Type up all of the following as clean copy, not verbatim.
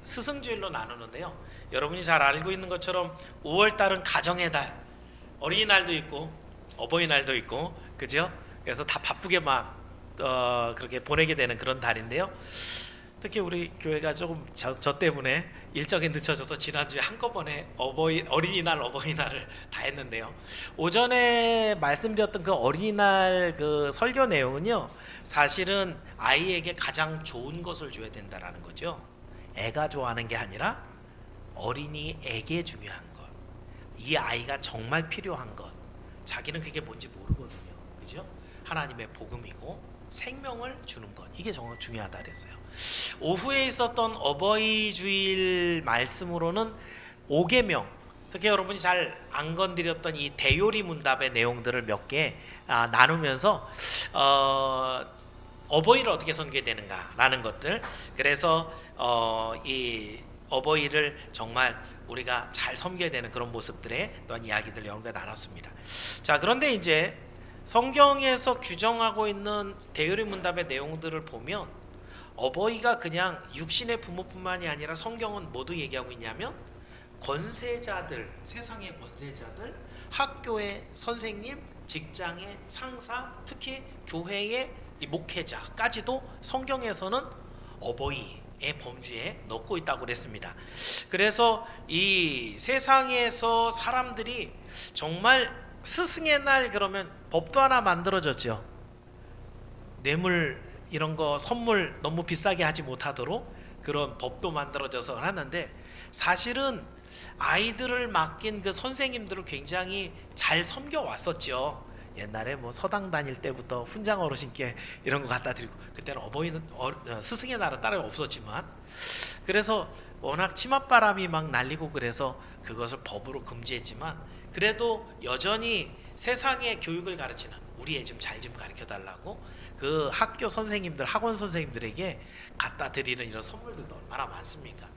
스승주일로 나누는데요. 여러분이 잘 알고 있는 것처럼 5월달은 가정의 달, 어린이날도 있고 어버이날도 있고, 그죠? 그래서 다 바쁘게 막 그렇게 보내게 되는 그런 달인데요. 특히 우리 교회가 조금 저 때문에 일정이 늦춰져서 지난주에 한꺼번에 어린이날 어버이날을 다 했는데요. 오전에 말씀드렸던 그 어린이날 그 설교 내용은요, 사실은 아이에게 가장 좋은 것을 줘야 된다라는 거죠. 애가 좋아하는 게 아니라 어린이에게 중요한 것, 이 아이가 정말 필요한 것, 자기는 그게 뭔지 모르거든요. 그죠? 하나님의 복음이고 생명을 주는 것, 이게 정말 중요하다 그랬어요. 오후에 있었던 어버이 주일 말씀으로는 5계명, 특히 여러분이 잘 안 건드렸던 이 대요리 문답의 내용들을 몇 개 나누면서 어버이를 어떻게 섬겨야 되는가라는 것들, 그래서 이 어버이를 정말 우리가 잘 섬겨야 되는 그런 모습들의 또한 이야기들 여러분과 나눴습니다. 자, 그런데 이제 성경에서 규정하고 있는 대요리 문답의 내용들을 보면 어버이가 그냥 육신의 부모뿐만이 아니라 성경은 모두 얘기하고 있냐면 권세자들, 세상의 권세자들, 학교의 선생님, 직장의 상사, 특히 교회의 목회자까지도 성경에서는 어버이의 범주에 넣고 있다고 그랬습니다. 그래서 이 세상에서 사람들이 정말 스승의 날 그러면 법도 하나 만들어졌죠. 뇌물 이런 거 선물 너무 비싸게 하지 못하도록 그런 법도 만들어져서 하는데, 사실은 아이들을 맡긴 그 선생님들을 굉장히 잘 섬겨 왔었죠. 옛날에 뭐 서당 다닐 때부터 훈장 어르신께 이런 거 갖다 드리고, 그때는 스승의 날은 따로 없었지만, 그래서 워낙 치맛바람이 막 날리고 그래서 그것을 법으로 금지했지만, 그래도 여전히 세상의 교육을 가르치는 우리 애 좀 잘 좀 가르쳐 달라고 그 학교 선생님들, 학원 선생님들에게 갖다 드리는 이런 선물들도 얼마나 많습니까?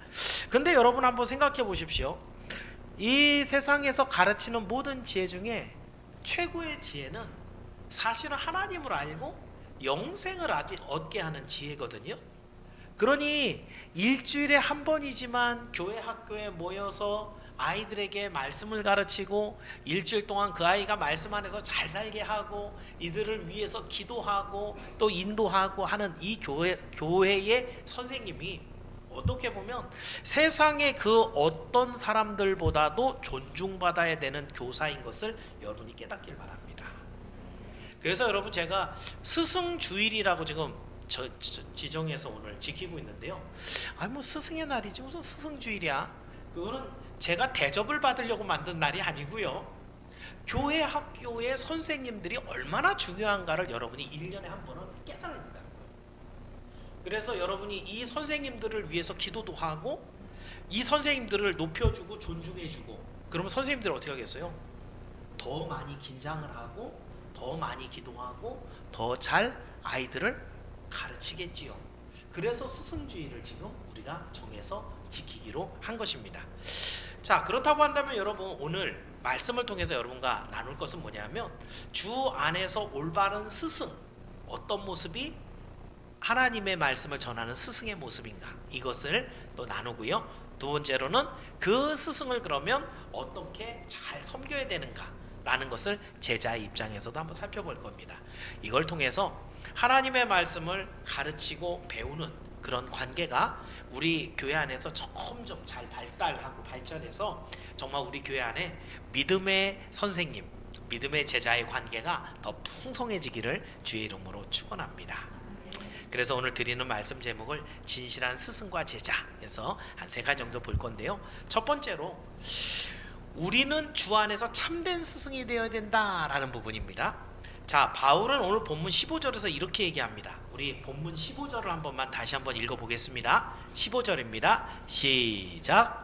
근데 여러분 한번 생각해 보십시오. 이 세상에서 가르치는 모든 지혜 중에 최고의 지혜는 사실은 하나님을 알고 영생을 얻게 하는 지혜거든요. 그러니 일주일에 한 번이지만 교회 학교에 모여서 아이들에게 말씀을 가르치고 일주일 동안 그 아이가 말씀 안에서 잘 살게 하고 이들을 위해서 기도하고 또 인도하고 하는 이 교회의 선생님이 어떻게 보면 세상의 그 어떤 사람들보다도 존중받아야 되는 교사인 것을 여러분이 깨닫길 바랍니다. 그래서 여러분, 제가 스승주일이라고 지금 지정해서 오늘 지키고 있는데요. 뭐 스승의 날이지 무슨 스승주일이야. 그거는 제가 대접을 받으려고 만든 날이 아니고요. 교회 학교의 선생님들이 얼마나 중요한가를 여러분이 1년에 한 번은 깨달아야 된다는 거예요. 그래서 여러분이 이 선생님들을 위해서 기도도 하고 이 선생님들을 높여주고 존중해주고, 그러면 선생님들은 어떻게 하겠어요? 더 많이 긴장을 하고 더 많이 기도하고 더 잘 아이들을 가르치겠지요. 그래서 스승주의를 지금 우리가 정해서 지키기로 한 것입니다. 자, 그렇다고 한다면 여러분, 오늘 말씀을 통해서 여러분과 나눌 것은 뭐냐면 주 안에서 올바른 스승, 어떤 모습이 하나님의 말씀을 전하는 스승의 모습인가, 이것을 또 나누고요. 두 번째로는 그 스승을 그러면 어떻게 잘 섬겨야 되는가 라는 것을 제자의 입장에서도 한번 살펴볼 겁니다. 이걸 통해서 하나님의 말씀을 가르치고 배우는 그런 관계가 우리 교회 안에서 점점 잘 발달하고 발전해서 정말 우리 교회 안에 믿음의 선생님, 믿음의 제자의 관계가 더 풍성해지기를 주의 이름으로 축원합니다. 그래서 오늘 드리는 말씀 제목을 진실한 스승과 제자에서 한 3가지 정도 볼 건데요. 첫 번째로 우리는 주 안에서 참된 스승이 되어야 된다라는 부분입니다. 자, 바울은 오늘 본문 15절에서 이렇게 얘기합니다. 우리 본문 15절을 한 번만 다시 한번 읽어보겠습니다. 15절입니다. 시작.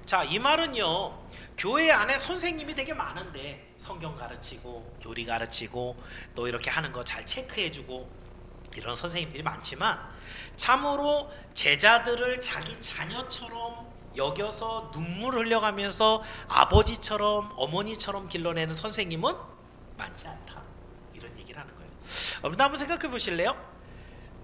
자, 이 말은요, 교회 안에 선생님이 되게 많은데 성경 가르치고 교리 가르치고 또 이렇게 하는 거 잘 체크해주고 이런 선생님들이 많지만 참으로 제자들을 자기 자녀처럼 여겨서 눈물 흘려가면서 아버지처럼 어머니처럼 길러내는 선생님은 많지 않다, 이런 얘기를 하는 거예요. 여러분 한번 생각해 보실래요?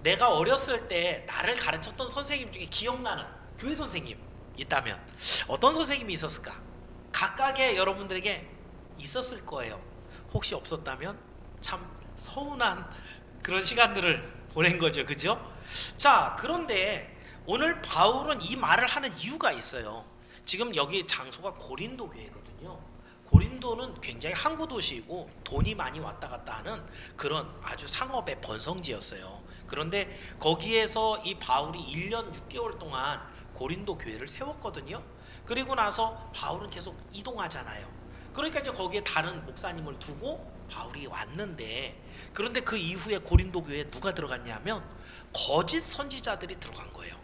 내가 어렸을 때 나를 가르쳤던 선생님 중에 기억나는 교회 선생님 있다면 어떤 선생님이 있었을까? 각각의 여러분들에게 있었을 거예요. 혹시 없었다면 참 서운한 그런 시간들을 보낸 거죠, 그죠? 자, 그런데 오늘 바울은 이 말을 하는 이유가 있어요. 지금 여기 장소가 고린도 교회거든요. 고린도는 굉장히 항구 도시이고 돈이 많이 왔다 갔다 하는 그런 아주 상업의 번성지였어요. 그런데 거기에서 이 바울이 1년 6개월 동안 고린도 교회를 세웠거든요. 그리고 나서 바울은 계속 이동하잖아요. 그러니까 이제 거기에 다른 목사님을 두고 바울이 왔는데, 그런데 그 이후에 고린도 교회에 누가 들어갔냐면 거짓 선지자들이 들어간 거예요.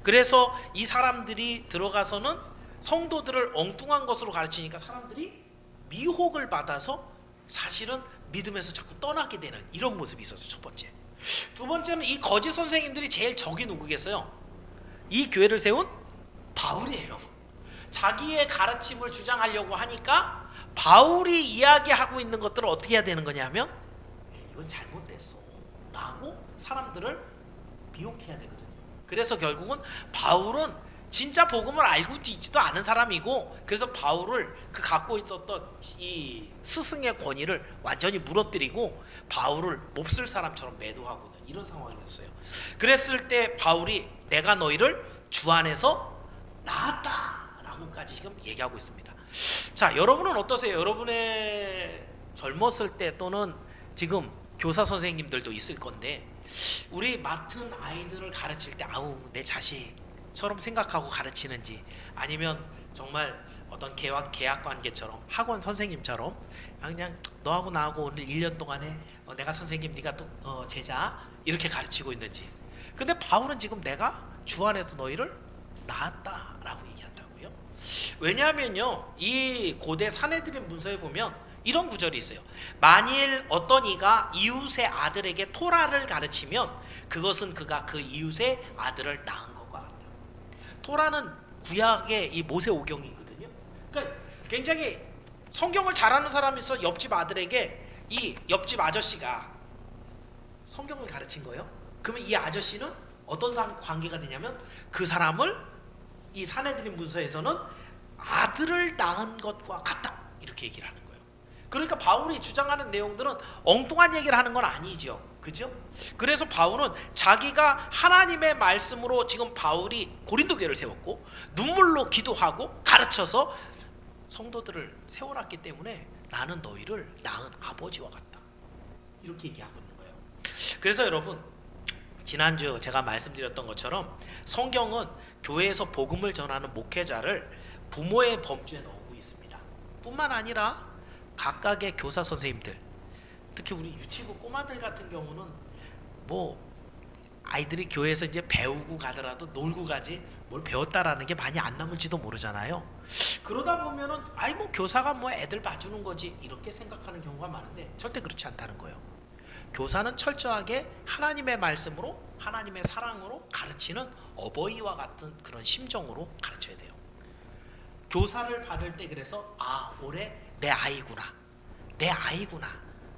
그래서 이 사람들이 들어가서는 성도들을 엉뚱한 것으로 가르치니까 사람들이 미혹을 받아서 사실은 믿음에서 자꾸 떠나게 되는 이런 모습이 있었어요. 첫 번째. 두 번째는 이 거짓 선생님들이 제일 적이 누구겠어요? 이 교회를 세운 바울이에요. 자기의 가르침을 주장하려고 하니까 바울이 이야기하고 있는 것들을 어떻게 해야 되는 거냐면 이건 잘못됐어 라고 사람들을 미혹해야 되거든요. 그래서 결국은 바울은 진짜 복음을 알고 있지도 않은 사람이고, 그래서 바울을 그 갖고 있었던 이 스승의 권위를 완전히 무너뜨리고 바울을 몹쓸 사람처럼 매도하고 있는 이런 상황이었어요. 그랬을 때 바울이 내가 너희를 주 안에서 낳았다 라고까지 지금 얘기하고 있습니다. 자, 여러분은 어떠세요? 여러분의 젊었을 때 또는 지금 교사 선생님들도 있을 건데, 우리 맡은 아이들을 가르칠 때 아우 내 자식처럼 생각하고 가르치는지, 아니면 정말 어떤 계약 관계처럼 학원 선생님처럼 그냥 너하고 나하고 오늘 1년 동안에 내가 선생님 네가 또 제자 이렇게 가르치고 있는지. 근데 바울은 지금 내가 주 안에서 너희를 낳았다라고 얘기한다고요. 왜냐하면요, 이 고대 사내들의 문서에 보면 이런 구절이 있어요. 만일 어떤 이가 이웃의 아들에게 토라를 가르치면 그것은 그가 그 이웃의 아들을 낳은 것과 같다. 토라는 구약의 이 모세오경이거든요. 그러니까 굉장히 성경을 잘하는 사람이 있어. 옆집 아들에게 이 옆집 아저씨가 성경을 가르친 거예요. 그러면 이 아저씨는 어떤 관계가 되냐면 그 사람을 이 사내들인 문서에서는 아들을 낳은 것과 같다 이렇게 얘기를 하는 거예요. 그러니까 바울이 주장하는 내용들은 엉뚱한 얘기를 하는 건 아니죠, 그죠? 그래서 바울은 자기가 하나님의 말씀으로 지금 바울이 고린도 교회를 세웠고 눈물로 기도하고 가르쳐서 성도들을 세워놨기 때문에 나는 너희를 낳은 아버지와 같다 이렇게 얘기하고 있는 거예요. 그래서 여러분, 지난주 제가 말씀드렸던 것처럼 성경은 교회에서 복음을 전하는 목회자를 부모의 범주에 넣고 있습니다. 뿐만 아니라 각각의 교사 선생님들, 특히 우리 유치부 꼬마들 같은 경우는 뭐 아이들이 교회에서 이제 배우고 가더라도 놀고 가지 뭘 배웠다라는 게 많이 안 남을지도 모르잖아요. 그러다 보면은 아이 뭐 교사가 뭐 애들 봐주는 거지 이렇게 생각하는 경우가 많은데 절대 그렇지 않다는 거예요. 교사는 철저하게 하나님의 말씀으로 하나님의 사랑으로 가르치는 어버이와 같은 그런 심정으로 가르쳐야 돼요. 교사를 받을 때 그래서 올해 내 아이구나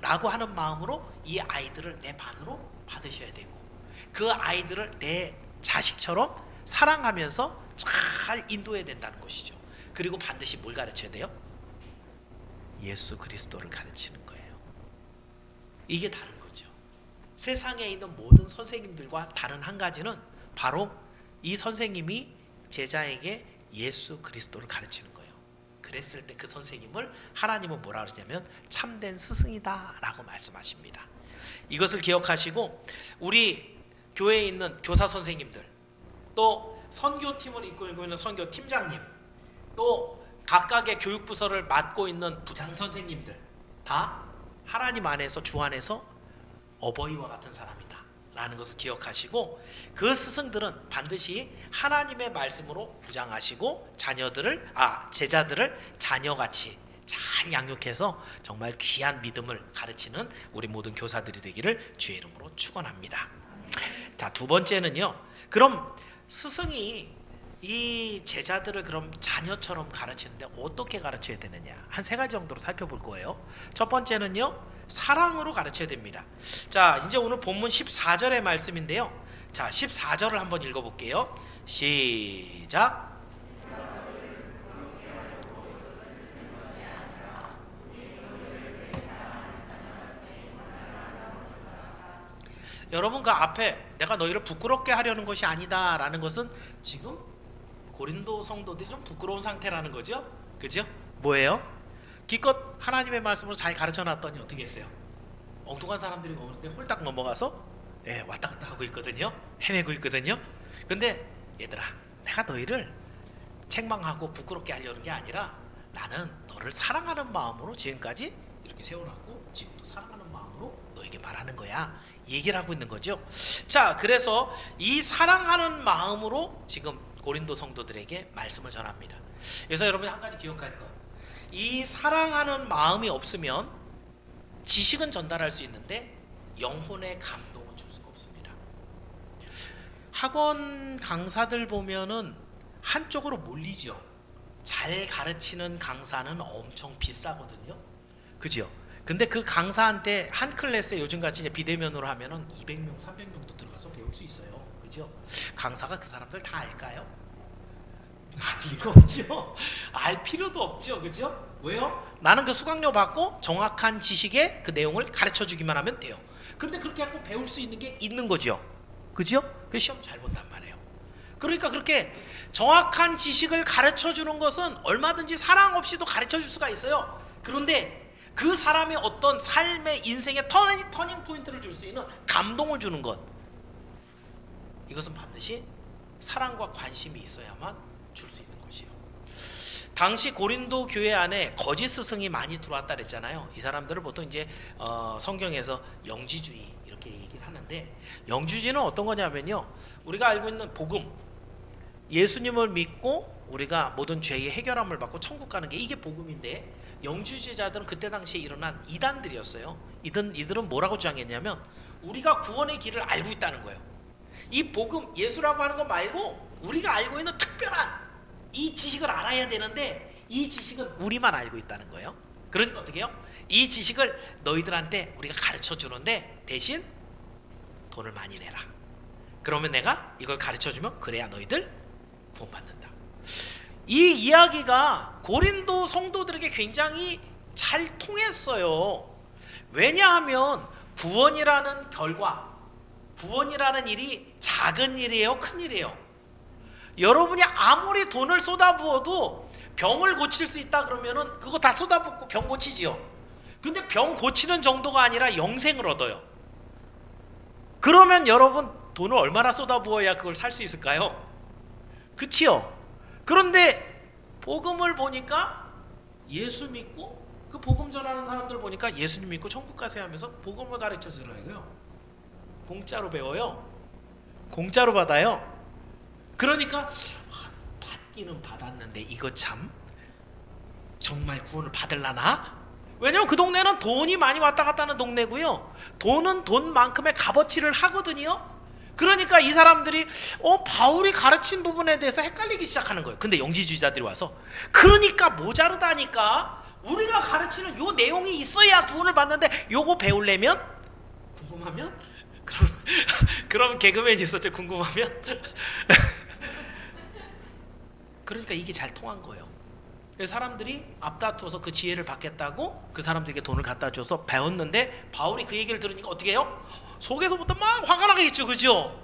라고 하는 마음으로 이 아이들을 내 반으로 받으셔야 되고, 그 아이들을 내 자식처럼 사랑하면서 잘 인도해야 된다는 것이죠. 그리고 반드시 뭘 가르쳐야 돼요? 예수 그리스도를 가르치는 거예요. 이게 다른 거죠. 세상에 있는 모든 선생님들과 다른 한 가지는 바로 이 선생님이 제자에게 예수 그리스도를 가르치는 거예요. 그랬을 때 그 선생님을 하나님은 뭐라 그러냐면 참된 스승이다 라고 말씀하십니다. 이것을 기억하시고 우리 교회에 있는 교사 선생님들, 또 선교팀을 이끌고 있는 선교팀장님, 또 각각의 교육부서를 맡고 있는 부장 선생님들 다 하나님 안에서 주 안에서 어버이와 같은 사람이다 라는 것을 기억하시고, 그 스승들은 반드시 하나님의 말씀으로 무장하시고 제자들을 자녀같이 잘 양육해서 정말 귀한 믿음을 가르치는 우리 모든 교사들이 되기를 주의 이름으로 축원합니다. 자, 두 번째는요, 그럼 스승이 이 제자들을 그럼 자녀처럼 가르치는데 어떻게 가르쳐야 되느냐? 한 세 가지 정도로 살펴볼 거예요. 첫 번째는요, 사랑으로 가르쳐야 됩니다. 자, 이제 오늘 본문 14절의 말씀인데요. 자, 14절을 한번 읽어볼게요. 시작. 여러분, 그 앞에 내가 너희를 부끄럽게 하려는 것이 아니다 라는 것은 지금 고린도 성도들이 좀 부끄러운 상태라는 거죠. 그죠? 뭐예요? 기껏 하나님의 말씀으로 잘 가르쳐 놨더니 어떻게 했어요? 엉뚱한 사람들이 오는데 홀딱 넘어가서 왔다 갔다 하고 있거든요. 헤매고 있거든요. 근데 얘들아, 내가 너희를 책망하고 부끄럽게 하려는 게 아니라 나는 너를 사랑하는 마음으로 지금까지 이렇게 세워놨고 지금도 사랑하는 마음으로 너에게 말하는 거야, 얘기를 하고 있는 거죠. 자, 그래서 이 사랑하는 마음으로 지금 고린도 성도들에게 말씀을 전합니다. 그래서 여러분이 한 가지 기억할 것, 이 사랑하는 마음이 없으면 지식은 전달할 수 있는데 영혼의 감동은 줄 수가 없습니다. 학원 강사들 보면은 한쪽으로 몰리죠. 잘 가르치는 강사는 엄청 비싸거든요. 그죠? 근데 그 강사한테 한 클래스에 요즘같이 비대면으로 하면은 200명, 300명도 들어가서 배울 수 있어요. 그죠? 강사가 그 사람들 다 알까요? 알 리가 없죠. 알 필요도 없죠. 그죠? 왜요? 나는 그 수강료 받고 정확한 지식의 그 내용을 가르쳐 주기만 하면 돼요. 근데 그렇게 하고 배울 수 있는 게 있는 거죠. 그죠? 그 시험 잘 본단 말이에요. 그러니까 그렇게 정확한 지식을 가르쳐 주는 것은 얼마든지 사랑 없이도 가르쳐 줄 수가 있어요. 그런데 그 사람의 어떤 삶의 인생의 터닝 포인트를 줄 수 있는 감동을 주는 것, 이것은 반드시 사랑과 관심이 있어야만 줄 수 있는 것이요. 당시 고린도 교회 안에 거짓 스승이 많이 들어왔다 그랬잖아요. 이 사람들을 보통 이제 성경에서 영지주의 이렇게 얘기를 하는데, 영지주의는 어떤 거냐면요, 우리가 알고 있는 복음, 예수님을 믿고 우리가 모든 죄의 해결함을 받고 천국 가는 게 이게 복음인데, 영주주의자들은 그때 당시에 일어난 이단들이었어요. 이들은 뭐라고 주장했냐면 우리가 구원의 길을 알고 있다는 거예요. 이 복음, 예수라고 하는 거 말고 우리가 알고 있는 특별한 이 지식을 알아야 되는데 이 지식은 우리만 알고 있다는 거예요. 그러니까 어떻게 해요? 이 지식을 너희들한테 우리가 가르쳐 주는데 대신 돈을 많이 내라. 그러면 내가 이걸 가르쳐 주면 그래야 너희들 구원받는다. 이 이야기가 고린도 성도들에게 굉장히 잘 통했어요. 왜냐하면 구원이라는 결과, 구원이라는 일이 작은 일이에요, 큰 일이에요? 여러분이 아무리 돈을 쏟아부어도 병을 고칠 수 있다 그러면은 그거 다 쏟아붓고 병 고치지요. 근데 병 고치는 정도가 아니라 영생을 얻어요. 그러면 여러분 돈을 얼마나 쏟아부어야 그걸 살 수 있을까요? 그치요? 그런데 복음을 보니까 예수 믿고 그 복음 전하는 사람들 보니까 예수님 믿고 천국 가세요 하면서 복음을 가르쳐 주더라고요. 공짜로 배워요. 공짜로 받아요. 그러니까 받기는 받았는데 이거 참 정말 구원을 받을라나? 왜냐면 그 동네는 돈이 많이 왔다 갔다 하는 동네고요, 돈은 돈만큼의 값어치를 하거든요. 그러니까 이 사람들이 바울이 가르친 부분에 대해서 헷갈리기 시작하는 거예요. 근데 영지주의자들이 와서 그러니까 모자르다니까, 우리가 가르치는 요 내용이 있어야 구원을 받는데 요거 배우려면 궁금하면 그럼 개그맨이 있었죠. 궁금하면 그러니까 이게 잘 통한 거예요. 그래서 사람들이 앞다투어서 그 지혜를 받겠다고 그 사람들에게 돈을 갖다 줘서 배웠는데, 바울이 그 얘기를 들으니까 어떻게 해요? 속에서부터 막 화가 나겠죠. 그죠?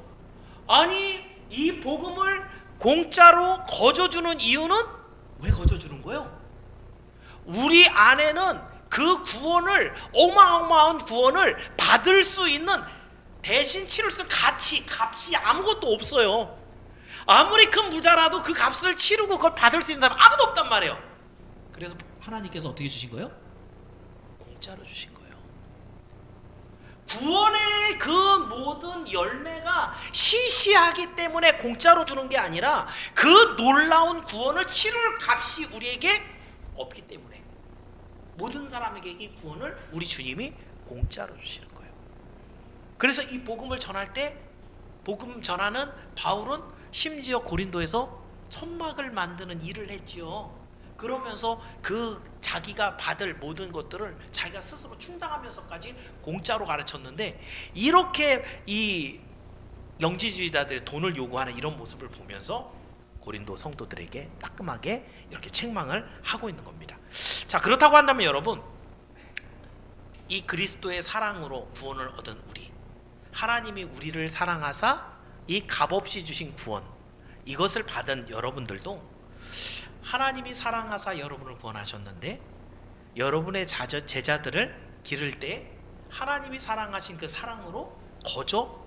아니, 이 복음을 공짜로 거저주는 이유는 왜 거저주는 거예요? 우리 안에는 그 구원을, 어마어마한 구원을 받을 수 있는 대신 치를 수 값이 아무것도 없어요. 아무리 큰 부자라도 그 값을 치르고 그걸 받을 수 있는 사람 아무도 없단 말이에요. 그래서 하나님께서 어떻게 주신 거예요? 공짜로 주신 거예요. 구원의 그 모든 열매가 시시하기 때문에 공짜로 주는 게 아니라 그 놀라운 구원을 치를 값이 우리에게 없기 때문에 모든 사람에게 이 구원을 우리 주님이 공짜로 주시는 거예요. 그래서 이 복음을 전할 때, 복음 전하는 바울은 심지어 고린도에서 천막을 만드는 일을 했지요. 그러면서 그 자기가 받을 모든 것들을 자기가 스스로 충당하면서까지 공짜로 가르쳤는데, 이렇게 이 영지주의자들의 돈을 요구하는 이런 모습을 보면서 고린도 성도들에게 따끔하게 이렇게 책망을 하고 있는 겁니다. 자, 그렇다고 한다면 여러분, 이 그리스도의 사랑으로 구원을 얻은 우리, 하나님이 우리를 사랑하사 이 값없이 주신 구원, 이것을 받은 여러분들도 하나님이 사랑하사 여러분을 구원하셨는데, 여러분의 제자들을 기를 때 하나님이 사랑하신 그 사랑으로 거저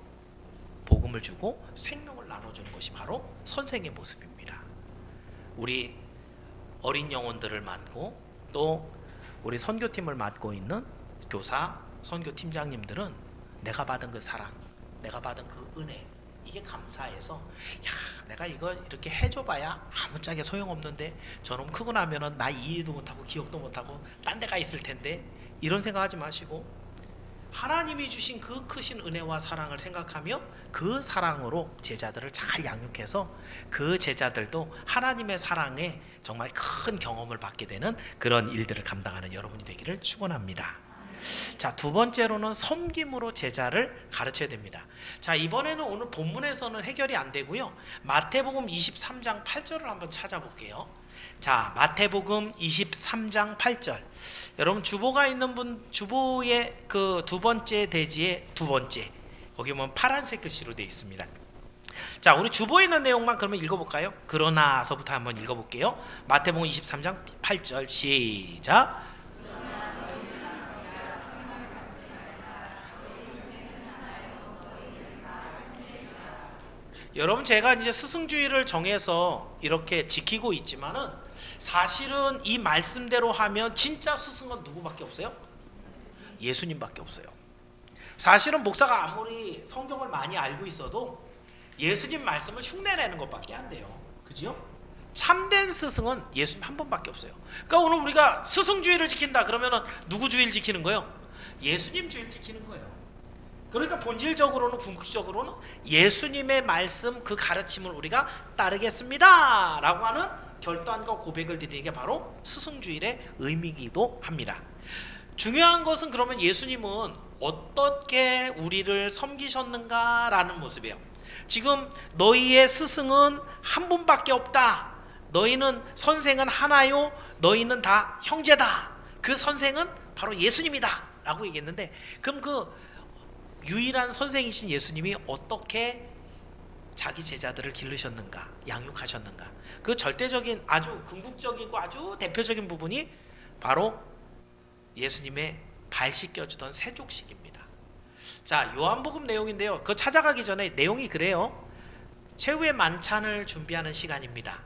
복음을 주고 생명을 나눠주는 것이 바로 선생의 모습입니다. 우리 어린 영혼들을 맡고 또 우리 선교팀을 맡고 있는 교사, 선교팀장님들은 내가 받은 그 사랑, 내가 받은 그 은혜, 이게 감사해서, 야, 내가 이거 이렇게 해줘봐야 아무짝에 소용없는데 저놈 크고 나면은 나 이해도 못하고 기억도 못하고 딴 데 가 있을 텐데, 이런 생각하지 마시고 하나님이 주신 그 크신 은혜와 사랑을 생각하며 그 사랑으로 제자들을 잘 양육해서 그 제자들도 하나님의 사랑에 정말 큰 경험을 받게 되는 그런 일들을 감당하는 여러분이 되기를 축원합니다. 자, 두 번째로는 섬김으로 제자를 가르쳐야 됩니다. 자, 이번에는 오늘 본문에서는 해결이 안 되고요, 마태복음 23장 8절을 한번 찾아볼게요. 자, 마태복음 23장 8절. 여러분, 주보가 있는 분, 주보의 그 두 번째 대지의 두 번째, 거기 보면 파란색 글씨로 되어 있습니다. 자, 우리 주보에 있는 내용만 그러면 읽어볼까요? 그러나서부터 한번 읽어볼게요. 마태복음 23장 8절 시작. 여러분, 제가 이제 스승주의를 정해서 이렇게 지키고 있지만은 사실은 이 말씀대로 하면 진짜 스승은 누구밖에 없어요? 예수님밖에 없어요. 사실은 목사가 아무리 성경을 많이 알고 있어도 예수님 말씀을 흉내내는 것밖에 안 돼요. 그죠? 참된 스승은 예수님 한 분밖에 없어요. 그러니까 오늘 우리가 스승주의를 지킨다 그러면은 누구 주의를 지키는 거예요? 예수님 주의를 지키는 거예요. 그러니까 본질적으로는, 궁극적으로는 예수님의 말씀, 그 가르침을 우리가 따르겠습니다 라고 하는 결단과 고백을 드리는 게 바로 스승주일의 의미이기도 합니다. 중요한 것은 그러면 예수님은 어떻게 우리를 섬기셨는가 라는 모습이에요. 지금 너희의 스승은 한 분밖에 없다, 너희는 선생은 하나요, 너희는 다 형제다, 그 선생은 바로 예수님이다 라고 얘기했는데, 그럼 그 유일한 선생이신 예수님이 어떻게 자기 제자들을 기르셨는가, 양육하셨는가, 그 절대적인 아주 궁극적이고 아주 대표적인 부분이 바로 예수님의 발 씻겨주던 세족식입니다. 자, 요한복음 내용인데요, 그거 찾아가기 전에 내용이 그래요. 최후의 만찬을 준비하는 시간입니다.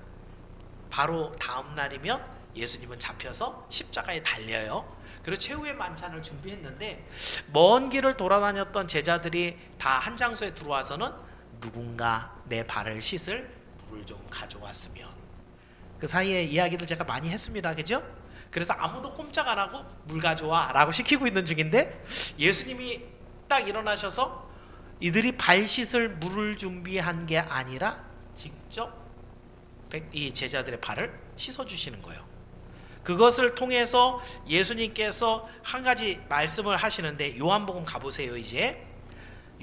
바로 다음 날이면 예수님은 잡혀서 십자가에 달려요. 그리고 최후의 만찬을 준비했는데, 먼 길을 돌아다녔던 제자들이 다 한 장소에 들어와서는 누군가 내 발을 씻을 물을 좀 가져왔으면, 그 사이에 이야기를 제가 많이 했습니다. 그죠? 그래서 아무도 꼼짝 안 하고 물 가져와 라고 시키고 있는 중인데, 예수님이 딱 일어나셔서 이들이 발 씻을 물을 준비한 게 아니라 직접 이 제자들의 발을 씻어주시는 거예요. 그것을 통해서 예수님께서 한 가지 말씀을 하시는데, 요한복음 가보세요. 이제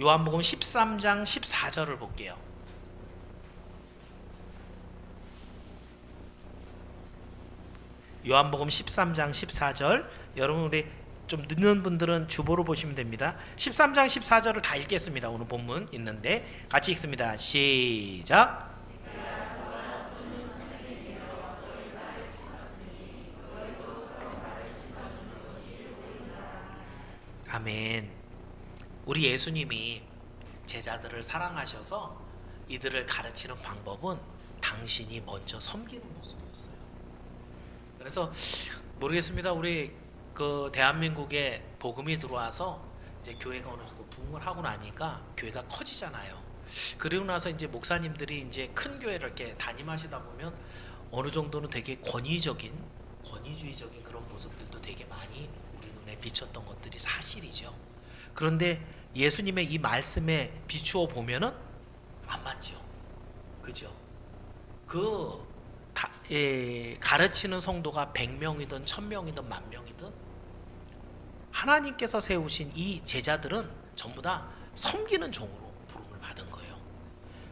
요한복음 13장 14절을 볼게요. 요한복음 13장 14절. 여러분, 우리 좀 늦는 분들은 주보로 보시면 됩니다. 13장 14절을 다 읽겠습니다. 오늘 본문 있는데 같이 읽습니다. 시작. 아멘. 우리 예수님이 제자들을 사랑하셔서 이들을 가르치는 방법은 당신이 먼저 섬기는 모습이었어요. 그래서 모르겠습니다. 우리 그 대한민국에 복음이 들어와서 이제 교회가 어느 정도 부흥을 하고 나니까 교회가 커지잖아요. 그리고 나서 이제 목사님들이 이제 큰 교회를 이렇게 담임하시다 보면 어느 정도는 되게 권위주의적인 그런 모습들도 되게 많이 우리 눈에 비쳤던 것들이 사실이죠. 그런데 예수님의 이 말씀에 비추어 보면은 안 맞죠. 그죠? 그 가르치는 성도가 100명이든 1000명이든 10,000명이든 하나님께서 세우신 이 제자들은 전부 다 섬기는 종으로 부름을 받은 거예요.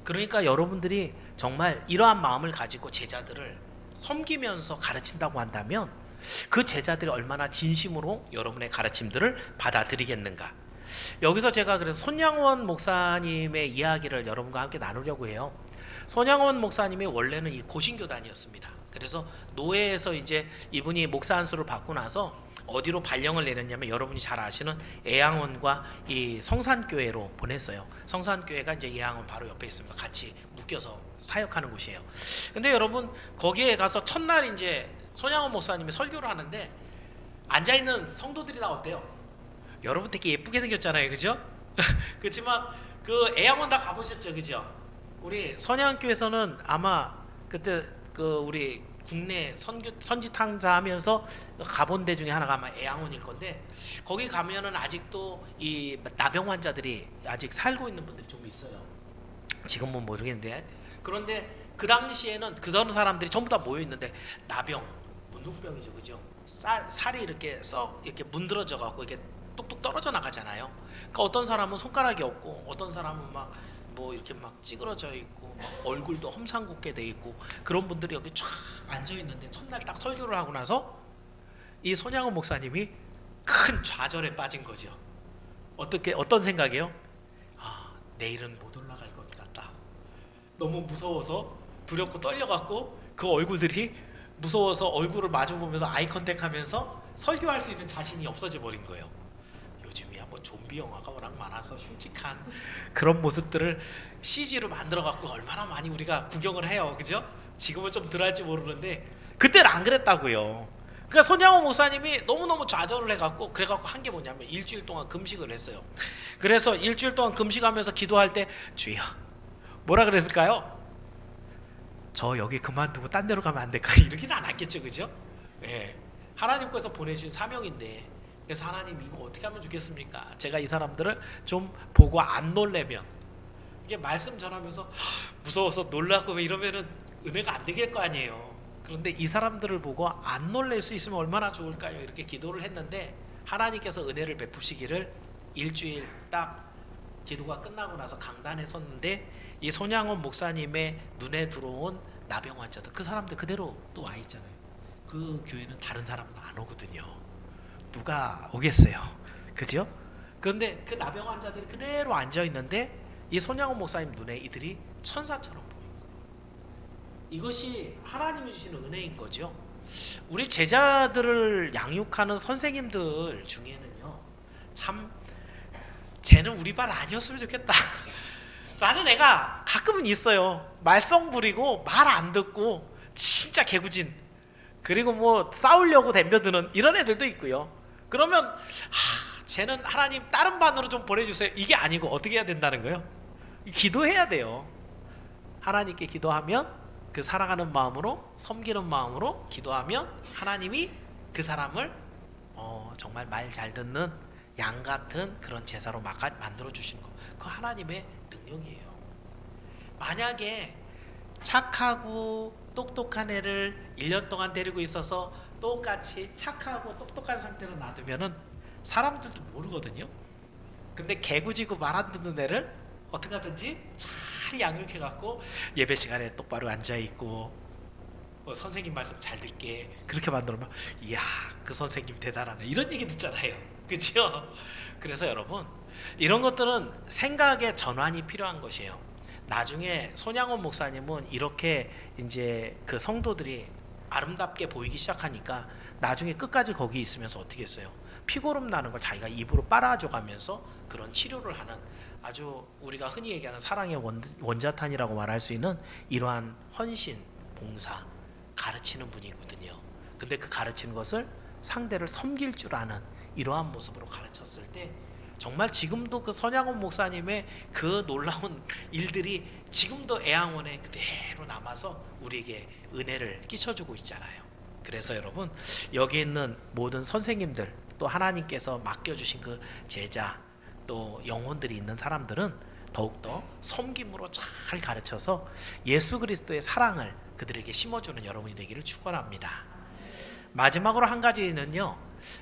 그러니까 여러분들이 정말 이러한 마음을 가지고 제자들을 섬기면서 가르친다고 한다면 그 제자들이 얼마나 진심으로 여러분의 가르침들을 받아들이겠는가. 여기서 제가 그래서 손양원 목사님의 이야기를 여러분과 함께 나누려고 해요. 손양원 목사님이 원래는 이 고신교단이었습니다. 그래서 노예에서 이제 이분이 목사 안수를 받고 나서 어디로 발령을 내렸냐면 여러분이 잘 아시는 애양원과 이 성산교회로 보냈어요. 성산교회가 이제 애양원 바로 옆에 있습니다. 같이 묶여서 사역하는 곳이에요. 근데 여러분 거기에 가서 첫날 이제 손양원 목사님이 설교를 하는데 앉아 있는 성도들이 다 어때요? 여러분 되게 예쁘게 생겼잖아요, 그죠? 그렇지만 그 애양원 다 가보셨죠, 그죠? 우리 선양교에서는 아마 그때 그 우리 국내 선지 탕자하면서 가본 데 중에 하나가 아마 애양원일 건데 거기 가면은 아직도 이 나병 환자들이 아직 살고 있는 분들이 좀 있어요. 지금은 모르겠는데 그런데 그 당시에는 그런 사람들이 전부 다 모여 있는데 나병, 문둥병이죠, 그죠? 살이 이렇게 이렇게 문드러져 갖고 이렇게 뚝뚝 떨어져 나가잖아요. 그러니까 어떤 사람은 손가락이 없고 어떤 사람은 막 뭐 이렇게 막 찌그러져 있고 막 얼굴도 험상궂게 돼 있고 그런 분들이 여기 쫙 앉아 있는데 첫날 딱 설교를 하고 나서 이 손양원 목사님이 큰 좌절에 빠진 거죠. 어떤 생각이에요? 아, 내일은 못 올라갈 것 같다. 너무 무서워서 두렵고 떨려갖고 그 얼굴들이 무서워서 얼굴을 마주보면서 아이 컨택하면서 설교할 수 있는 자신이 없어져 버린 거예요. 요즘이야 뭐 좀비 영화가 워낙 많아서 흉측한 그런 모습들을 CG로 만들어 갖고 얼마나 많이 우리가 구경을 해요, 그죠? 지금은 좀 덜할지 모르는데 그때는 안 그랬다고요. 그러니까 손양호 목사님이 너무너무 좌절을 해갖고 그래갖고 한 게 뭐냐면 일주일 동안 금식을 했어요. 그래서 일주일 동안 금식하면서 기도할 때 주여 뭐라 그랬을까요? 저 여기 그만두고 딴 데로 가면 안 될까? 이러긴 않았겠죠, 그죠? 예, 하나님께서 보내주신 사명인데 그래서 하나님 이거 어떻게 하면 좋겠습니까? 제가 이 사람들을 좀 보고 안 놀래면 이게 말씀 전하면서 무서워서 놀라고 이러면은 은혜가 안 되길 거 아니에요. 그런데 이 사람들을 보고 안 놀랄 수 있으면 얼마나 좋을까요? 이렇게 기도를 했는데 하나님께서 은혜를 베푸시기를 일주일 딱 기도가 끝나고 나서 강단에 섰는데 이 손양원 목사님의 눈에 들어온 나병 환자들 그 사람들 그대로 또 와 있잖아요. 그 교회는 다른 사람은 안 오거든요. 누가 오겠어요, 그죠? 그런데 그 나병 환자들이 그대로 앉아 있는데 이 손양원 목사님 눈에 이들이 천사처럼 보이는 거예요. 이것이 하나님이 주시는 은혜인 거죠. 우리 제자들을 양육하는 선생님들 중에는요, 참 쟤는 우리 반 아니었으면 좋겠다 라는 애가 가끔은 있어요. 말썽 부리고 말 안 듣고 진짜 개구진, 그리고 뭐 싸우려고 덤벼드는 이런 애들도 있고요. 그러면 쟤는 하나님 다른 반으로 좀 보내주세요, 이게 아니고 어떻게 해야 된다는 거예요? 기도해야 돼요. 하나님께 기도하면 그 사랑하는 마음으로 섬기는 마음으로 기도하면 하나님이 그 사람을 정말 말 잘 듣는 양 같은 그런 제사로 만들어 주시는 거, 그 하나님의 능력이에요. 만약에 착하고 똑똑한 애를 1년 동안 데리고 있어서 똑같이 착하고 똑똑한 상태로 놔두면은 사람들도 모르거든요. 근데 개구지고 말 안 듣는 애를 어떻게 하든지 잘 양육해 갖고 예배 시간에 똑바로 앉아 있고 선생님 말씀 잘 듣게 그렇게 만들면 이야 그 선생님 대단하네 이런 얘기 듣잖아요, 그렇죠? 그래서 여러분 이런 것들은 생각의 전환이 필요한 것이에요. 나중에 손양원 목사님은 이렇게 이제 그 성도들이 아름답게 보이기 시작하니까 나중에 끝까지 거기 있으면서 어떻게 했어요? 피고름 나는 걸 자기가 입으로 빨아줘 가면서 그런 치료를 하는 아주 우리가 흔히 얘기하는 사랑의 원자탄이라고 말할 수 있는 이러한 헌신, 봉사, 가르치는 분이거든요. 근데 그 가르치는 것을 상대를 섬길 줄 아는 이러한 모습으로 가르쳤을 때 정말 지금도 그 손양원 목사님의 그 놀라운 일들이 지금도 애양원에 그대로 남아서 우리에게 은혜를 끼쳐주고 있잖아요. 그래서 여러분 여기 있는 모든 선생님들 또 하나님께서 맡겨주신 그 제자 또 영혼들이 있는 사람들은 더욱더 섬김으로 잘 가르쳐서 예수 그리스도의 사랑을 그들에게 심어주는 여러분이 되기를 축원합니다. 마지막으로 한 가지는요,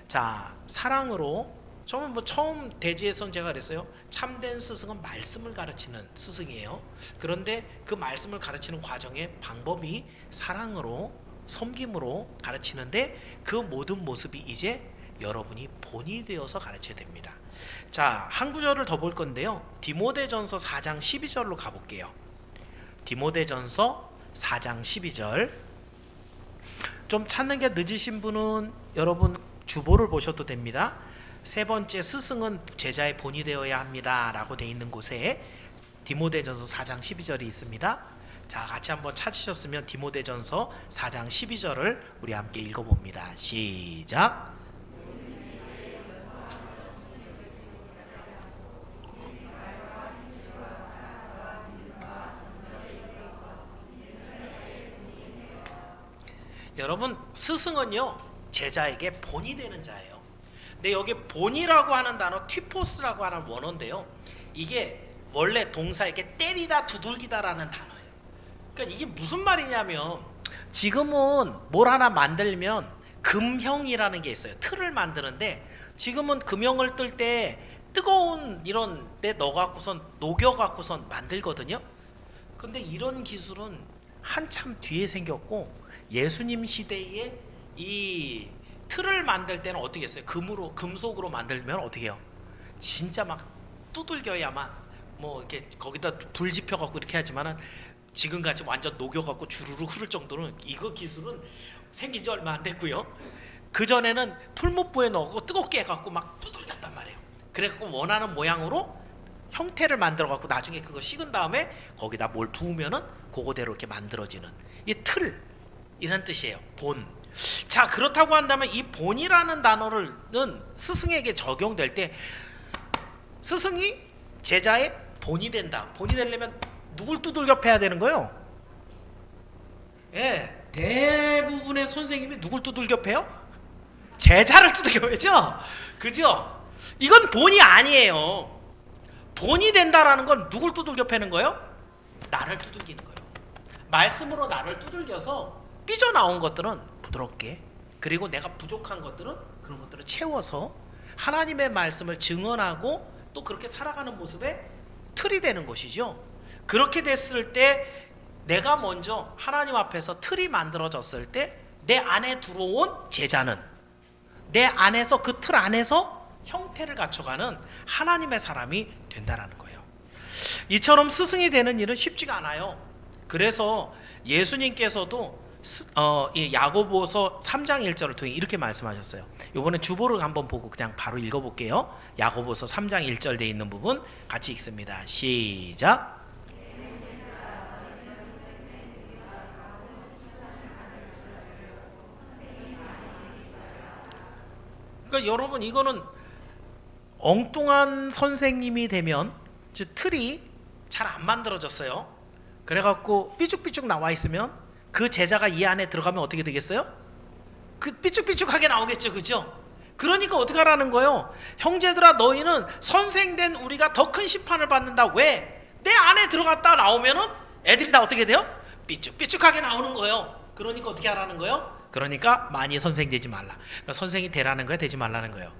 자, 사랑으로, 저는 처음 대지에선 제가 그랬어요. 참된 스승은 말씀을 가르치는 스승이에요. 그런데 그 말씀을 가르치는 과정의 방법이 사랑으로, 섬김으로 가르치는데, 그 모든 모습이 이제 여러분이 본이 되어서 가르쳐야 됩니다. 자, 한 구절을 더 볼 건데요, 디모데전서 4장 12절로 가볼게요. 디모데전서 4장 12절. 좀 찾는 게 늦으신 분은 여러분 주보를 보셔도 됩니다. 세 번째, 스승은 제자의 본이 되어야 합니다 라고 되어 있는 곳에 디모데전서 4장 12절이 있습니다. 자, 같이 한번 찾으셨으면 디모데전서 4장 12절을 우리 함께 읽어봅니다. 시작. 여러분, 스승은요 제자에게 본이 되는 자예요. 근데 여기 본이라고 하는 단어, 튀포스라고 하는 원어인데요, 이게 원래 동사에게 때리다, 두들기다라는 단어예요. 그러니까 이게 무슨 말이냐면, 지금은 뭘 하나 만들면 금형이라는 게 있어요. 틀을 만드는데, 지금은 금형을 뜰 때 뜨거운 이런 데 넣어갖고선, 녹여갖고선 만들거든요. 근데 이런 기술은 한참 뒤에 생겼고, 예수님 시대에 이 틀을 만들 때는 어떻게 했어요? 금속으로 만들면 어떻게 해요? 진짜 막 두들겨야만, 뭐 이렇게 거기다 불 지펴갖고 이렇게 하지만은, 지금같이 완전 녹여갖고 주르르 흐를 정도는, 이거 기술은 생긴 지 얼마 안 됐고요. 그 전에는 풀무부에 넣고 뜨겁게 해갖고 막 두들겼단 말이에요. 그래갖고 원하는 모양으로 형태를 만들어갖고 나중에 그거 식은 다음에 거기다 뭘 부으면은 그거대로 이렇게 만들어지는, 이 틀, 이런 뜻이에요. 본. 자, 그렇다고 한다면 이 본이라는 단어는 스승에게 적용될 때, 스승이 제자의 본이 된다. 본이 되려면 누굴 두들겨 패야 되는 거예요? 예, 대부분의 선생님이 누굴 두들겨 패요? 제자를 두들겨 패죠. 그죠? 이건 본이 아니에요. 본이 된다라는 건 누굴 두들겨 패는 거예요? 나를 두들기는 거예요. 말씀으로 나를 두들겨서 삐져나온 것들은 부드럽게, 그리고 내가 부족한 것들은 그런 것들을 채워서 하나님의 말씀을 증언하고 또 그렇게 살아가는 모습에 틀이 되는 것이죠. 그렇게 됐을 때, 내가 먼저 하나님 앞에서 틀이 만들어졌을 때, 내 안에 들어온 제자는 내 안에서, 그 틀 안에서 형태를 갖춰가는 하나님의 사람이 된다라는 거예요. 이처럼 스승이 되는 일은 쉽지가 않아요. 그래서 예수님께서도 이 야고보서 3장 1절을 통해 이렇게 말씀하셨어요. 이번에 주보를 한번 보고 그냥 바로 읽어볼게요. 야고보서 3장 1절 되어 있는 부분 같이 읽습니다. 시작. 그러니까 여러분, 이거는 엉뚱한 선생님이 되면, 즉 틀이 잘 안 만들어졌어요. 그래갖고 삐죽삐죽 나와 있으면 그 제자가 이 안에 들어가면 어떻게 되겠어요? 그 삐죽삐죽하게 나오겠죠. 그죠? 그러니까 어떻게 하라는 거예요? 형제들아, 너희는 선생된 우리가 더 큰 심판을 받는다. 왜? 내 안에 들어갔다 나오면은 애들이 다 어떻게 돼요? 삐죽삐죽하게 나오는 거예요. 그러니까 어떻게 하라는 거예요? 그러니까 많이 선생 되지 말라. 그러니까 선생이 되라는 거야, 되지 말라는 거예요?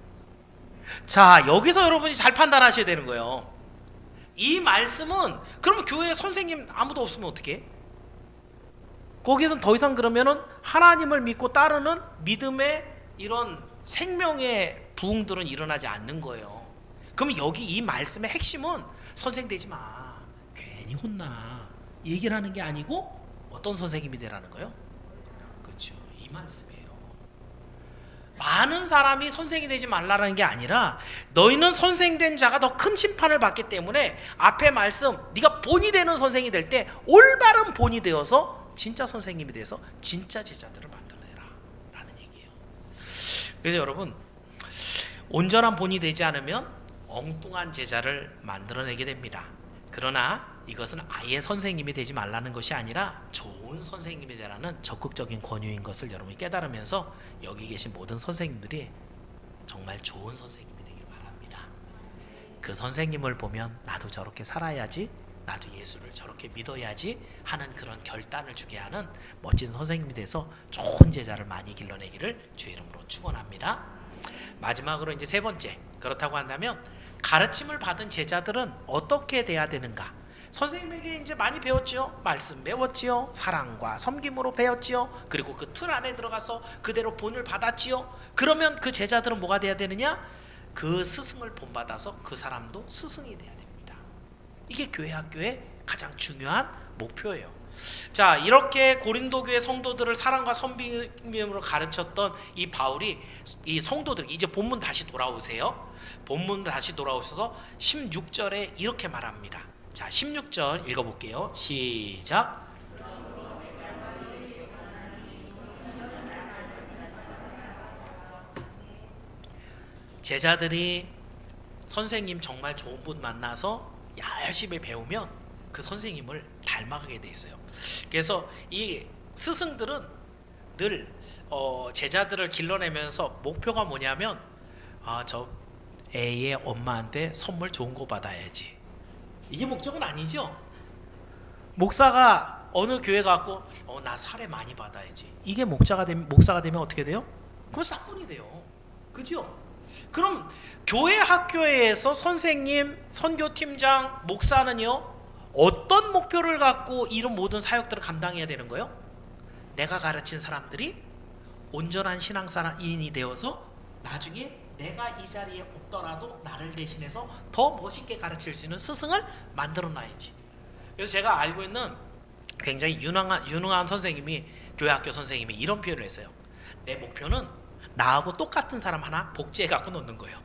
자, 여기서 여러분이 잘 판단하셔야 되는 거예요. 이 말씀은, 그러면 교회에 선생님 아무도 없으면 어떻게 해? 거기에선 더 이상 그러면은 하나님을 믿고 따르는 믿음의 이런 생명의 부흥들은 일어나지 않는 거예요. 그럼 여기 이 말씀의 핵심은 선생 되지 마, 괜히 혼나, 이 얘기를 하는 게 아니고 어떤 선생님이 되라는 거예요? 그렇죠, 이 말씀이에요. 많은 사람이 선생이 되지 말라는 게 아니라, 너희는 선생된 자가 더 큰 심판을 받기 때문에 앞에 말씀, 네가 본이 되는 선생이 될 때 올바른 본이 되어서 진짜 선생님이 돼서 진짜 제자들을 만들어내라 라는 얘기예요. 그래서 여러분, 온전한 본이 되지 않으면 엉뚱한 제자를 만들어내게 됩니다. 그러나 이것은 아예 선생님이 되지 말라는 것이 아니라 좋은 선생님이 되라는 적극적인 권유인 것을 여러분이 깨달으면서 여기 계신 모든 선생님들이 정말 좋은 선생님이 되길 바랍니다. 그 선생님을 보면 나도 저렇게 살아야지, 나도 예수를 저렇게 믿어야지 하는 그런 결단을 주게 하는 멋진 선생님이 돼서 좋은 제자를 많이 길러내기를 주의 이름으로 축원합니다. 마지막으로 이제 세 번째, 그렇다고 한다면 가르침을 받은 제자들은 어떻게 돼야 되는가? 선생님에게 이제 많이 배웠지요. 말씀 배웠지요. 사랑과 섬김으로 배웠지요. 그리고 그 틀 안에 들어가서 그대로 본을 받았지요. 그러면 그 제자들은 뭐가 돼야 되느냐? 그 스승을 본받아서 그 사람도 스승이 돼야 됩니다. 이게 교회 학교의 가장 중요한 목표예요. 자, 이렇게 고린도 교회 성도들을 사랑과 섬김으로 가르쳤던 이 바울이 이 성도들, 이제 본문 다시 돌아오세요. 본문 다시 돌아오셔서 16절에 이렇게 말합니다. 자, 16절 읽어볼게요. 시작. 제자들이 선생님 정말 좋은 분 만나서 열심히 배우면 그 선생님을 닮아가게 돼 있어요. 그래서 이 스승들은 늘 제자들을 길러내면서 목표가 뭐냐면, 저 애의 엄마한테 선물 좋은 거 받아야지. 이게 목적은 아니죠. 목사가 어느 교회 가고 나 사례 많이 받아야지. 이게 목사가 되면 어떻게 돼요? 그럼 싹군이 돼요. 그죠? 그럼 교회 학교에서 선생님, 선교팀장, 목사는요, 어떤 목표를 갖고 이런 모든 사역들을 감당해야 되는 거예요? 내가 가르친 사람들이 온전한 신앙인이 되어서 나중에 내가 이 자리에 없더라도 나를 대신해서 더 멋있게 가르칠 수 있는 스승을 만들어 놔야지. 그래서 제가 알고 있는 굉장히 유능한 선생님이, 교회 학교 선생님이 이런 표현을 했어요. 내 목표는 나하고 똑같은 사람 하나 복제해 갖고 놓는 거예요.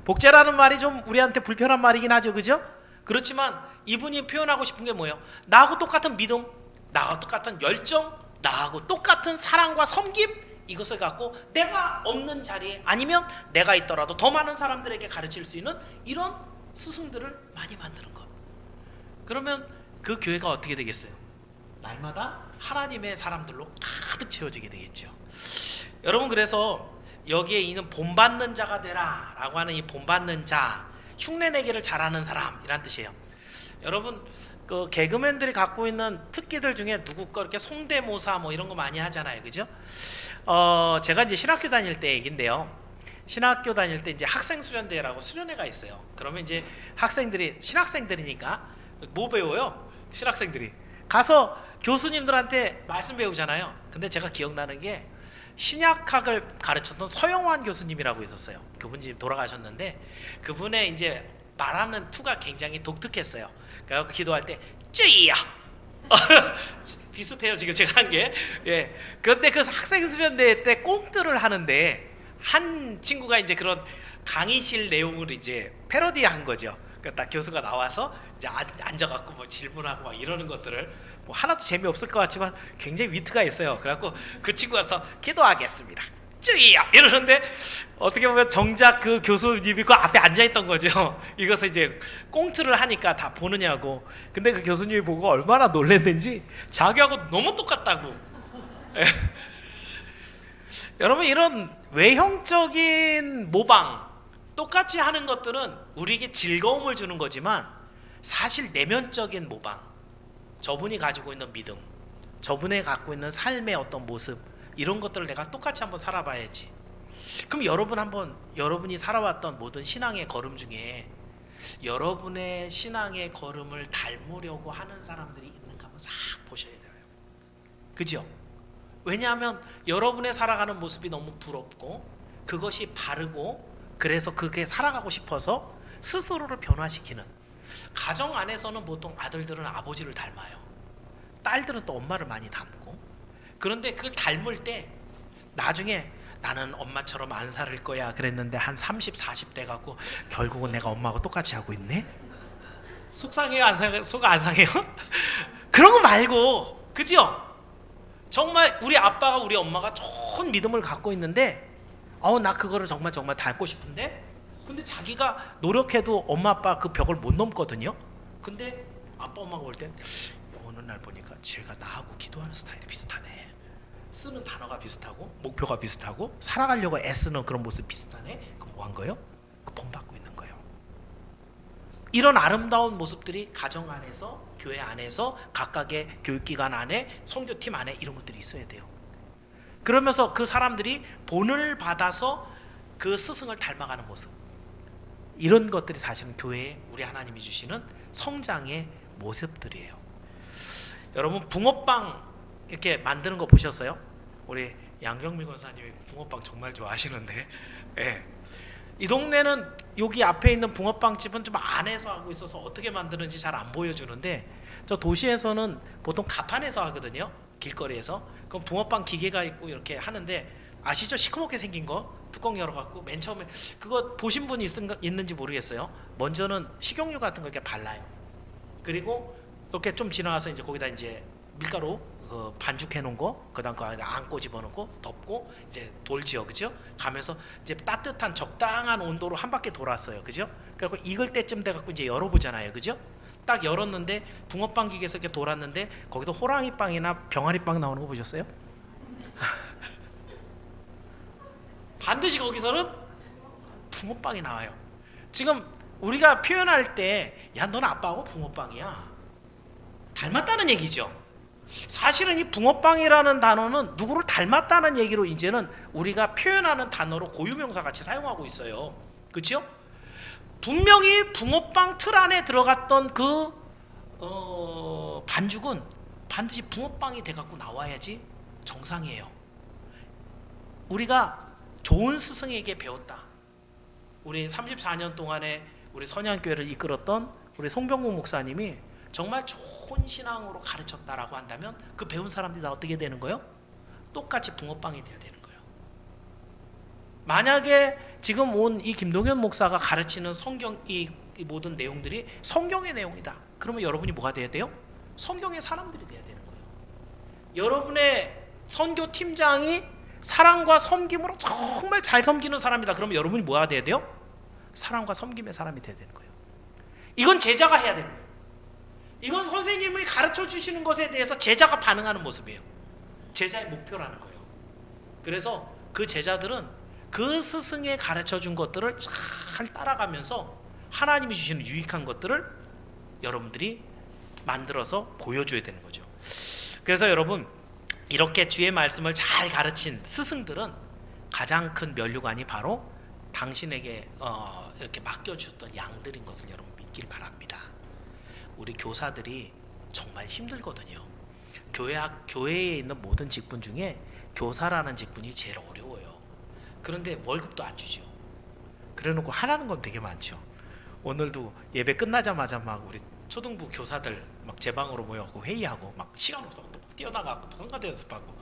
복제라는 말이 좀 우리한테 불편한 말이긴 하죠, 그죠? 그렇지만 이분이 표현하고 싶은 게 뭐예요? 나하고 똑같은 믿음, 나하고 똑같은 열정, 나하고 똑같은 사랑과 섬김, 이것을 갖고 내가 없는 자리에, 아니면 내가 있더라도 더 많은 사람들에게 가르칠 수 있는 이런 스승들을 많이 만드는 것. 그러면 그 교회가 어떻게 되겠어요? 날마다 하나님의 사람들로 가득 채워지게 되겠죠. 여러분, 그래서 여기에 있는 본받는 자가 되라 라고 하는 이 본받는 자, 흉내내기를 잘하는 사람이란 뜻이에요. 여러분, 그 개그맨들이 갖고 있는 특기들 중에 누구 거 이렇게 송대모사 뭐 이런 거 많이 하잖아요, 그죠? 제가 이제 신학교 다닐 때 얘긴데요. 신학교 다닐 때 이제 학생 수련대회라고 수련회가 있어요. 그러면 이제 학생들이, 신학생들이니까 뭐 배워요? 신학생들이 가서 교수님들한테 말씀 배우잖아요. 근데 제가 기억나는 게 신약학을 가르쳤던 서영환 교수님이라고 있었어요. 그분이 지금 돌아가셨는데, 그분의 이제 말하는 투가 굉장히 독특했어요. 그래서 기도할 때 쯔이야 비슷해요 지금 제가 한 게. 예. 그런데 그 학생 수련대회 때 꽁트를 하는데 한 친구가 이제 그런 강의실 내용을 이제 패러디한 거죠. 그러니까 딱 교수가 나와서 이제 앉아갖고 뭐 질문하고 막 이러는 것들을, 뭐 하나도 재미없을 것 같지만 굉장히 위트가 있어요. 그래갖고 그 친구가 서 기도하겠습니다, 쯔이야 이러는데, 어떻게 보면 정작 그 교수님이 그 앞에 앉아있던 거죠. 이것을 이제 꽁트를 하니까 다 보느냐고. 근데 그 교수님이 보고 얼마나 놀랐는지 자기하고 너무 똑같다고. 여러분, 이런 외형적인 모방, 똑같이 하는 것들은 우리에게 즐거움을 주는 거지만, 사실 내면적인 모방, 저분이 가지고 있는 믿음, 저분이 갖고 있는 삶의 어떤 모습, 이런 것들을 내가 똑같이 한번 살아봐야지. 그럼 여러분이 살아왔던 모든 신앙의 걸음 중에 여러분의 신앙의 걸음을 닮으려고 하는 사람들이 있는가 한번 싹 보셔야 돼요. 그죠? 왜냐하면 여러분의 살아가는 모습이 너무 부럽고 그것이 바르고, 그래서 그게 살아가고 싶어서 스스로를 변화시키는, 가정 안에서는 보통 아들들은 아버지를 닮아요. 딸들은 또 엄마를 많이 닮고. 그런데 그 닮을 때 나중에 나는 엄마처럼 안 살 거야 그랬는데 한 30, 40대 갖고 결국은 내가 엄마하고 똑같이 하고 있네? 속상해요? 안 상해요? 속 안 상해요? 그런 거 말고, 그죠? 정말 우리 아빠가 우리 엄마가 좋은 믿음을 갖고 있는데 나 그거를 정말 닮고 싶은데, 근데 자기가 노력해도 엄마 아빠 그 벽을 못 넘거든요. 근데 아빠 엄마가 볼 땐 어느 날 보니까 쟤가 나하고 기도하는 스타일이 비슷하네, 쓰는 단어가 비슷하고 목표가 비슷하고 살아가려고 애쓰는 그런 모습 비슷하네. 그럼 뭐 한 거예요? 그 본받고 있는 거예요. 이런 아름다운 모습들이 가정 안에서, 교회 안에서, 각각의 교육기관 안에, 선교팀 안에 이런 것들이 있어야 돼요. 그러면서 그 사람들이 본을 받아서 그 스승을 닮아가는 모습, 이런 것들이 사실은 교회에 우리 하나님이 주시는 성장의 모습들이에요. 여러분 붕어빵 이렇게 만드는 거 보셨어요? 우리 양경미 권사님이 붕어빵 정말 좋아하시는데, 예. 이 동네는 여기 앞에 있는 붕어빵 집은 좀 안에서 하고 있어서 어떻게 만드는지 잘 안 보여주는데, 저 도시에서는 보통 가판에서 하거든요. 길거리에서. 그럼 붕어빵 기계가 있고 이렇게 하는데, 아시죠? 시커멓게 생긴 거 뚜껑 열어갖고 맨 처음에 그거 보신 분이 있는지 모르겠어요. 먼저는 식용유 같은 거 이렇게 발라요. 그리고 이렇게 좀 지나가서 이제 거기다 이제 밀가루 반죽해 놓은 거, 그다음 그 안에 안고 집어넣고 덮고 이제 돌지요, 그죠? 가면서 이제 따뜻한 적당한 온도로 한 바퀴 돌았어요, 그죠? 그리고 익을 때쯤 돼 갖고 이제 열어보잖아요, 그죠? 딱 열었는데 붕어빵 기계에서 이렇게 돌았는데 거기서 호랑이 빵이나 병아리 빵 나오는 거 보셨어요? 반드시 거기서는 붕어빵이 나와요. 지금 우리가 표현할 때, 야, 넌 아빠하고 붕어빵이야, 닮았다는 얘기죠. 사실은 이 붕어빵이라는 단어는 누구를 닮았다는 얘기로 이제는 우리가 표현하는 단어로 고유명사 같이 사용하고 있어요. 그렇죠? 분명히 붕어빵 틀 안에 들어갔던 그 반죽은 반드시 붕어빵이 돼갖고 나와야지 정상이에요. 우리가 좋은 스승에게 배웠다. 우리 34년 동안에 우리 선양교회를 이끌었던 우리 송병국 목사님이 정말 좋은 신앙으로 가르쳤다라고 한다면 그 배운 사람들이 다 어떻게 되는 거예요? 똑같이 붕어빵이 돼야 되는 거예요. 만약에 지금 온 이 김동현 목사가 가르치는 성경 이 모든 내용들이 성경의 내용이다, 그러면 여러분이 뭐가 돼야 돼요? 성경의 사람들이 돼야 되는 거예요. 여러분의 선교 팀장이 사랑과 섬김으로 정말 잘 섬기는 사람이다, 그러면 여러분이 뭐가 돼야 돼요? 사랑과 섬김의 사람이 돼야 되는 거예요. 이건 제자가 해야 되는 거예요. 이건 선생님이 가르쳐 주시는 것에 대해서 제자가 반응하는 모습이에요. 제자의 목표라는 거예요. 그래서 그 제자들은 그 스승의 가르쳐 준 것들을 잘 따라가면서 하나님이 주시는 유익한 것들을 여러분들이 만들어서 보여줘야 되는 거죠. 그래서 여러분, 이렇게 주의 말씀을 잘 가르친 스승들은 가장 큰 면류관이 바로 당신에게 이렇게 맡겨주셨던 양들인 것을 여러분 믿길 바랍니다. 우리 교사들이 정말 힘들거든요. 교회에 있는 모든 직분 중에 교사라는 직분이 제일 어려워요. 그런데 월급도 안 주죠. 그래놓고 하라는 건 되게 많죠. 오늘도 예배 끝나자마자 막 우리 초등부 교사들 막 제 방으로 모여서 회의하고, 막 시간 없어서 뛰어나가고 성가대 연습하고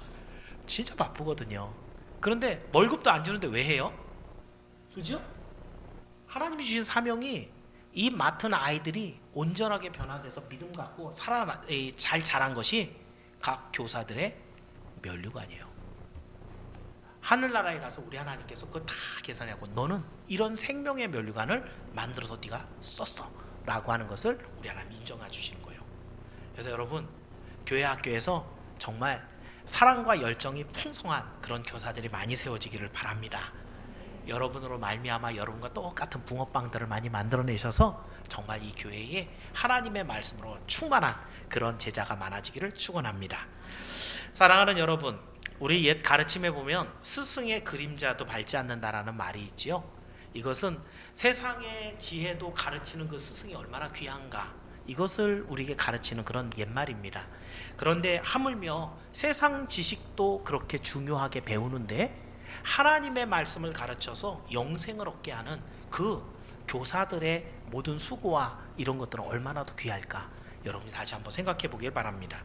진짜 바쁘거든요. 그런데 월급도 안 주는데 왜 해요? 그죠? 하나님이 주신 사명이 이 맡은 아이들이 온전하게 변화돼서 믿음 갖고 잘 자란 것이 각 교사들의 면류관이에요. 하늘나라에 가서 우리 하나님께서 그거 다 계산하고, 너는 이런 생명의 면류관을 만들어서 네가 썼어 라고 하는 것을 우리 하나님 인정해 주시는 거예요. 그래서 여러분, 교회 학교에서 정말 사랑과 열정이 풍성한 그런 교사들이 많이 세워지기를 바랍니다. 여러분으로 말미암아 여러분과 똑같은 붕어빵들을 많이 만들어내셔서 정말 이 교회에 하나님의 말씀으로 충만한 그런 제자가 많아지기를 축원합니다. 사랑하는 여러분, 우리 옛 가르침에 보면 스승의 그림자도 밟지 않는다라는 말이 있지요. 이것은 세상의 지혜도 가르치는 그 스승이 얼마나 귀한가, 이것을 우리에게 가르치는 그런 옛말입니다. 그런데 하물며 세상 지식도 그렇게 중요하게 배우는데 하나님의 말씀을 가르쳐서 영생을 얻게 하는 그 교사들의 모든 수고와 이런 것들은 얼마나 더 귀할까, 여러분이 다시 한번 생각해 보길 바랍니다.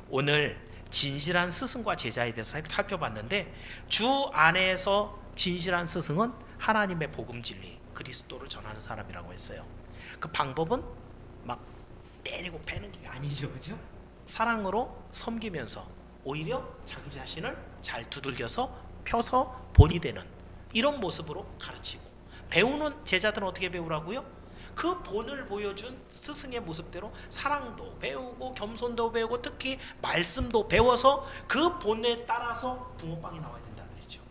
오늘 진실한 스승과 제자에 대해서 살펴봤는데, 주 안에서 진실한 스승은 하나님의 복음 진리 그리스도를 전하는 사람이라고 했어요. 그 방법은 막 때리고 패는 게 아니죠, 그죠? 사랑으로 섬기면서 오히려 자기 자신을 잘 두들겨서 펴서 본이 되는 이런 모습으로 가르치고, 배우는 제자들은 어떻게 배우라고요? 그 본을 보여준 스승의 모습대로 사랑도 배우고 겸손도 배우고 특히 말씀도 배워서 그 본에 따라서 붕어빵이 나와야 된다는 거죠.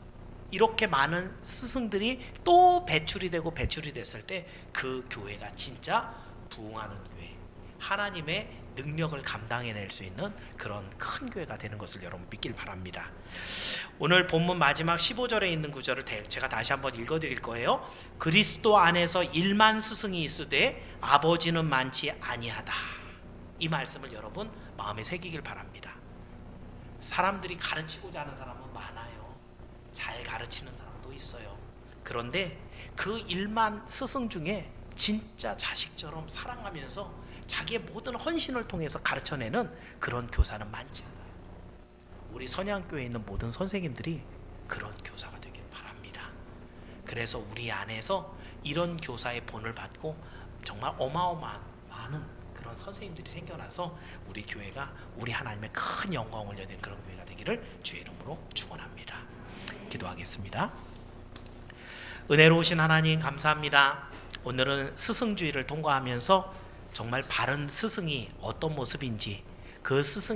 이렇게 많은 스승들이 또 배출이 되고 배출이 됐을 때 그 교회가 진짜 부흥하는 교회, 하나님의 능력을 감당해낼 수 있는 그런 큰 교회가 되는 것을 여러분 믿길 바랍니다. 오늘 본문 마지막 15절에 있는 구절을 제가 다시 한번 읽어드릴 거예요. 그리스도 안에서 1만 스승이 있으되 아버지는 많지 아니하다. 이 말씀을 여러분 마음에 새기길 바랍니다. 사람들이 가르치고자 하는 사람은 많아요. 잘 가르치는 사람도 있어요. 그런데 그 1만 스승 중에 진짜 자식처럼 사랑하면서 자기의 모든 헌신을 통해서 가르쳐내는 그런 교사는 많지 않아요. 우리 선양교회에 있는 모든 선생님들이 그런 교사가 되길 바랍니다. 그래서 우리 안에서 이런 교사의 본을 받고 정말 어마어마한 많은 그런 선생님들이 생겨나서 우리 교회가 우리 하나님의 큰 영광을 여는 그런 교회가 되기를 주의 이름으로 축원합니다. 기도하겠습니다. 은혜로우신 하나님 감사합니다. 오늘은 스승주의를 통과하면서 정말 바른 스승이 어떤 모습인지, 그 스승